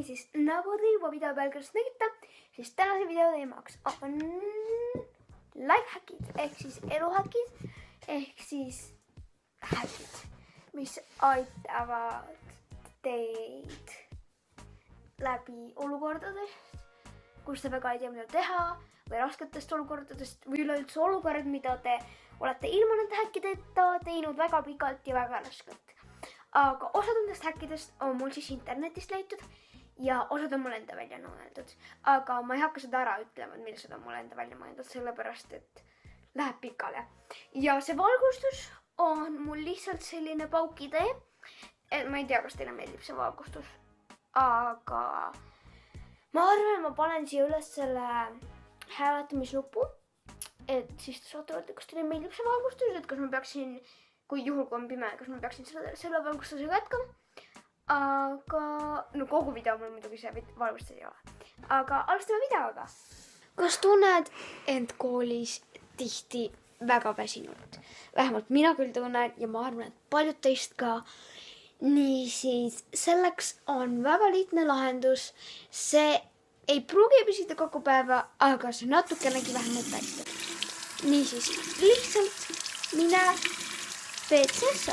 Niisiis, nagu te juba video pealkirjast nägite, siis tänase video teemaks on lifehackid ehk siis eluhäkid ehk siis häkid, mis aitavad teid läbi olukordadest, kus te väga ei tea, mida teha või rasketest olukordadest või üleüldse olukorrad, mida te olete ilma nende häkkideta teinud väga pikalt ja väga raskelt. Aga osad nendest häkkidest on mul siis internetist leitud ja osad on mul enda välja mõeldud. Aga ma ei hakka seda ära ütlema, et millised on mul enda välja mõeldud, sellepärast et läheb pikale. Ja see valgustus on mul lihtsalt selline paukitee. Ma ei tea, kas teile meeldib see valgustus. Aga ma arvan, ma panen siia üles selle hääletamisnupu. Et siis te saate öelda, kas teile meeldib see valgustus, et kas ma peaksin... Kui juhul kui on pime, kas ma peaksin selle valgustusega jätkama. Aga no kogu video mul muidugi see valgustus ei ole. Aga alustame videoga. Kas tunned end koolis tihti väga väsinud? Vähemalt mina küll tunnen ja ma arvan, et paljud teist ka. Niisiis, selleks on väga lihtne lahendus. See ei pruugi püsida kogu päeva, aga see natukenegi vähemalt aitab. Niisiis, lihtsalt mine WC-sse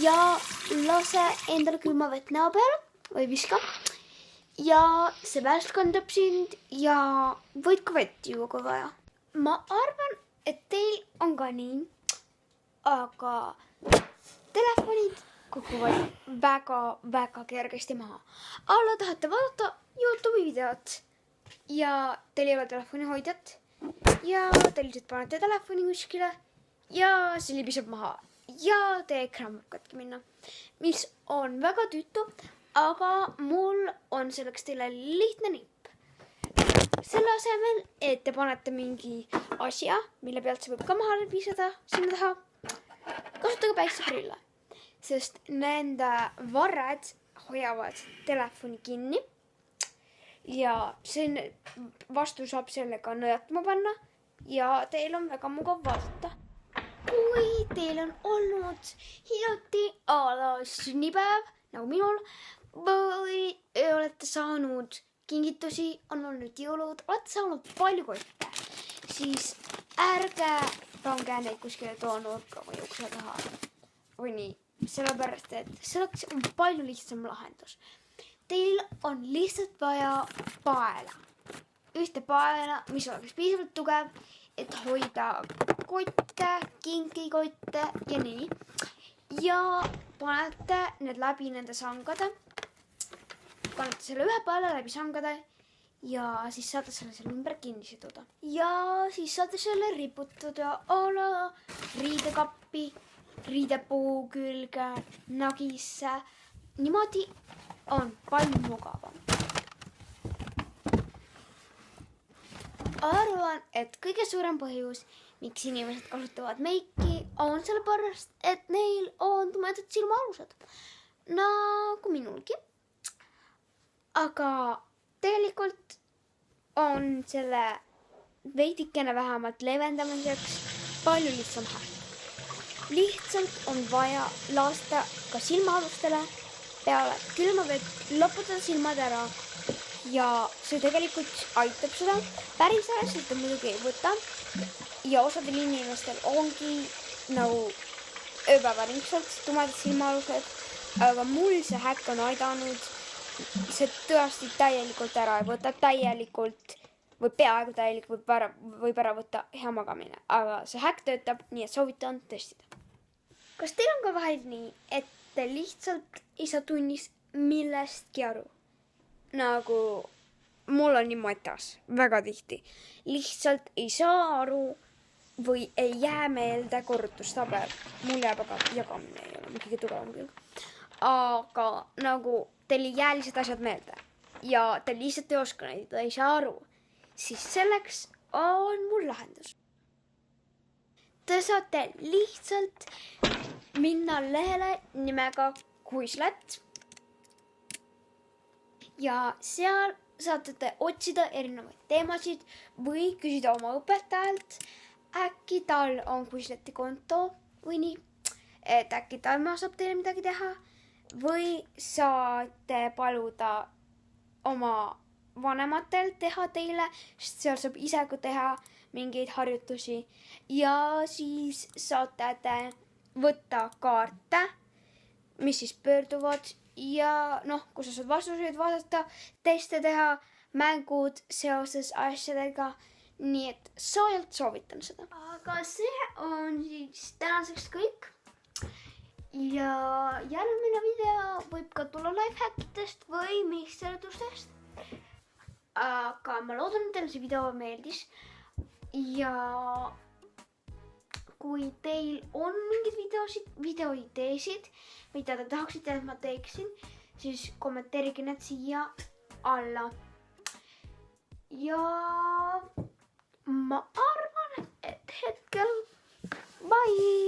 ja lase endale külma vett näo peale või viska ja see värskendab sind ja võid ka vett juua, kui vaja. Ma arvan, et teil on ka nii, aga telefonid kukuvad väga kergesti maha. Alla tahate vaadata YouTube'i videot ja teil ei ole telefoni hoidjat ja te lihtsalt panete telefoni kuskile ja see libiseb maha. Ja teie ekraan võib katki minna, mis on väga tüütu, aga mul on selleks teile lihtne nipp. Selle asemel, et te panete mingi asja, mille pealt see võib ka maha libiseda sinna taha, kasutage päikseprille, sest nende varred hoiavad telefoni kinni ja see vastu saab sellega nõjatama panna ja teil on väga mugav vaadata. Kui teil on olnud hiljuti sünnipäev, nagu minul, või olete saanud kingitusi, on olnud jõulud, olete saanud palju kotte, siis ärge pange neid kuskile toanurka või ukse taha või nii, sellepärast, et selleks on palju lihtsam lahendus. Teil on lihtsalt vaja paela. Ühte paela, mis oleks piisavalt tugev, et hoida kotte, kinkikotte ja nii. Ja panete need läbi nende sangade. Panete selle ühe paela läbi sangade ja siis saate selle ümber kinni siduda. Ja siis saate selle riputada ala riidekappi, riidepuu külge, nagisse. Niimoodi on palju mugavam. Arvan, et kõige suurem põhjus, miks inimesed kasutavad meiki, on sellepärast, et neil on tumedad silmaalused. Nagu minulgi. Aga tegelikult on selle veidikene vähemalt leevendamiseks palju lihtsam häkk. Lihtsalt on vaja lasta ka silmaalustele peale külma vett loputada silmad ära. Ja see tegelikult aitab seda. Päris ära, sest ta muidugi ei võta. Ja osadel inimestel ongi nagu ööpäevaringselt tumedad silmaalused. Aga mul see häkk on aidanud. See tõesti täielikult ära ei võta. Täielikult või peaaegu täielikult võib ära võtta hea magamine. Aga see häkk töötab, nii et soovitan testida. Kas teil on ka vahel nii, et te lihtsalt ei saa tunnis millestki aru? Nagu mul on nii matas, väga tihti. Lihtsalt ei saa aru või ei jää meelde korrutustabel. Mul jääb aga jagamine ei ole kõige tugevam küll. Aga nagu teil ei jää lihtsalt asjad meelde ja te lihtsalt ei oska neid, ei saa aru, siis selleks on mul lahendus. Te saate lihtsalt minna lehele nimega Quizlet. Ja seal saate te otsida erinevaid teemasid või küsida oma õpetajalt. Äkki tal on Quizleti konto või nii, et äkki tema saab teile midagi teha või saate paluda oma vanematel teha teile, sest seal saab ise ka teha mingeid harjutusi ja siis saate te võtta kaarte, mis siis pöörduvad ja kus sa saad vastuseid vaadata, teste teha, mängud seoses asjadega, nii et soojalt soovitan seda. Aga see on siis tänaseks kõik ja järgmine video võib ka tulla lifehackidest või mixeritustest. Aga ma loodan, et teile see video meeldis ja kui teil on mingid videoideesid, mida te tahaksite, et ma teeksin, siis kommenteerige need siia alla. Ja ma arvan, et hetkel bye!